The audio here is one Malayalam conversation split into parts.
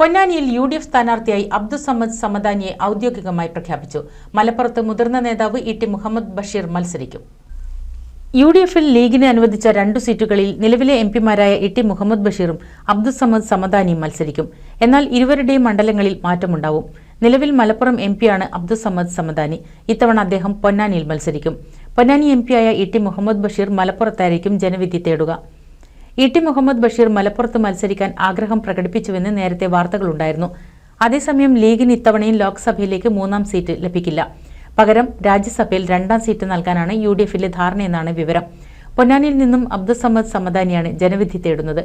പൊന്നാനിയിൽ UDF സ്ഥാനാർത്ഥിയായി അബ്ദുസമ്മദ് സമദാനിയെ ഔദ്യോഗികമായി പ്രഖ്യാപിച്ചു. മലപ്പുറത്ത് മുതിർന്ന നേതാവ് ഇ.ടി. മുഹമ്മദ് ബഷീർ മത്സരിക്കും. UDFൽ ലീഗിന് അനുവദിച്ച 2 സീറ്റുകളിൽ നിലവിലെ എംപിമാരായ ഇ.ടി. മുഹമ്മദ് ബഷീറും അബ്ദുസമ്മദ് സമദാനിയും മത്സരിക്കും. എന്നാൽ ഇരുവരുടെയും മണ്ഡലങ്ങളിൽ മാറ്റമുണ്ടാവും. നിലവിൽ മലപ്പുറം എംപിയാണ് അബ്ദുസമ്മദ് സമദാനി. ഇത്തവണ അദ്ദേഹം പൊന്നാനിയിൽ മത്സരിക്കും. പൊന്നാനി എംപിയായ ഇ.ടി. മുഹമ്മദ് ബഷീർ മലപ്പുറത്തായിരിക്കും ജനവിധി തേടുക. ഇ.ടി. മുഹമ്മദ് ബഷീർ മലപ്പുറത്ത് മത്സരിക്കാൻ ആഗ്രഹം പ്രകടിപ്പിച്ചുവെന്ന് നേരത്തെ വാർത്തകളുണ്ടായിരുന്നു. അതേസമയം ലീഗിന് ഇത്തവണയും ലോക്സഭയിലേക്ക് 3ാം സീറ്റ് ലഭിക്കില്ല. പകരം രാജ്യസഭയിൽ 2ാം സീറ്റ് നൽകാനാണ് UDFിലെ ധാരണയെന്നാണ് വിവരം. പൊന്നാനിയിൽ നിന്നും അബ്ദുസമ്മദ് സമദാനിയാണ് ജനവിധി തേടുന്നത്.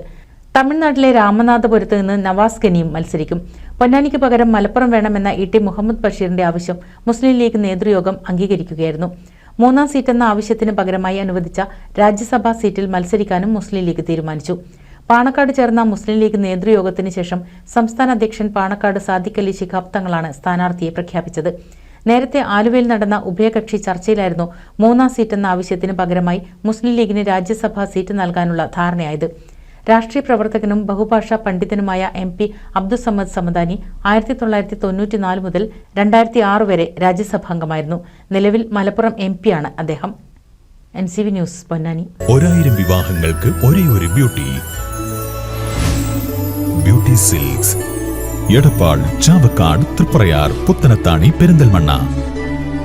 തമിഴ്നാട്ടിലെ രാമനാഥപുരത്ത് നിന്ന് നവാസ് ഗനിയും മത്സരിക്കും. പൊന്നാനിക്ക് പകരം മലപ്പുറം വേണമെന്ന ഇ.ടി. മുഹമ്മദ് ബഷീറിന്റെ ആവശ്യം മുസ്ലിം ലീഗ് നേതൃയോഗം അംഗീകരിക്കുകയായിരുന്നു. 3ാം സീറ്റെന്ന ആവശ്യത്തിന് പകരമായി അനുവദിച്ച രാജ്യസഭാ സീറ്റിൽ മത്സരിക്കാനും മുസ്ലിം ലീഗ് തീരുമാനിച്ചു. പാണക്കാട് ചേർന്ന മുസ്ലിം ലീഗ് നേതൃയോഗത്തിന് ശേഷം സംസ്ഥാന അധ്യക്ഷൻ പാണക്കാട് സാദിഖ് അലി ശിഹാബ് തങ്ങളാണ് സ്ഥാനാർത്ഥിയെ പ്രഖ്യാപിച്ചത്. നേരത്തെ ആലുവയിൽ നടന്ന ഉഭയകക്ഷി ചർച്ചയിലായിരുന്നു 3ാം സീറ്റെന്ന ആവശ്യത്തിന് പകരമായി മുസ്ലിം ലീഗിന് രാജ്യസഭാ സീറ്റ് നൽകാനുള്ള ധാരണയായത്. രാഷ്ട്രീയ പ്രവർത്തകനും ബഹുഭാഷാ പണ്ഡിതനുമായ MP അബ്ദുസമ്മദ് സമദാനി 1994 മുതൽ 2006 വരെ രാജ്യസഭാംഗമായിരുന്നു. നിലവിൽ മലപ്പുറം എംപിയാണ് അദ്ദേഹം. NCV news, Ponnani. 1000 വിവാഹങ്ങൾക്ക് ഒരേയൊരു ബ്യൂട്ടി സിൽക്സ്, എടപ്പാൾ, ചാവക്കാട്, തൃപ്രയാർ, പുത്തനത്താണി, പെരിന്തൽമണ്ണ.